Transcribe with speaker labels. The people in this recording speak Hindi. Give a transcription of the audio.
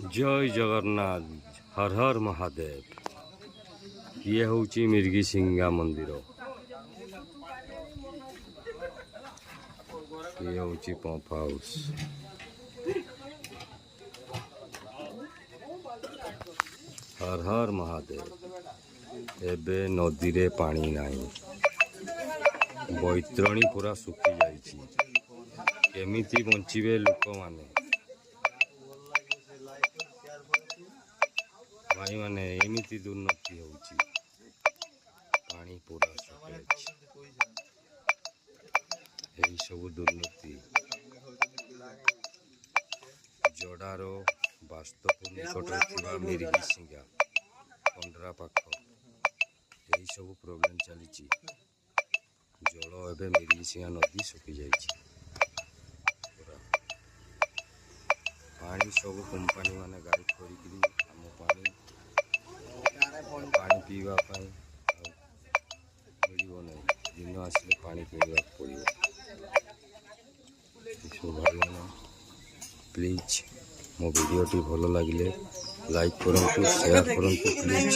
Speaker 1: जय जगन्नाथ हर हर महादेव। ये हूँ मिर्गिशिंगा मंदिर, ये हूँ पंप हाउस। हर हर महादेव। एबे नदी रे पानी नाही, बैतरणी पूरा सुखी जाइछि। केमिति बंचिबे लोक माने, भाई माने एमिति दुर्नति होउछि। पानी पूरा सुखी जाइछि। एही सब दुर्नति जोड़ार बास्तवपुर निकटरे थिबा मिर्गिशिंगा पंडरा पाख यही सब प्रोब्लेम चली। जल एवं मिर्गिशिंगा नदी सुखी जाइछि। पानी सब कंपानी माने गाइड करी आम पानी पीवा मिल ना। दिन आसिले पानी पीवा पड़ो। भाई मैंने प्लीज मो वीडियोटी भल लगे लाइक करूँ, शेयर करूँ प्लीज।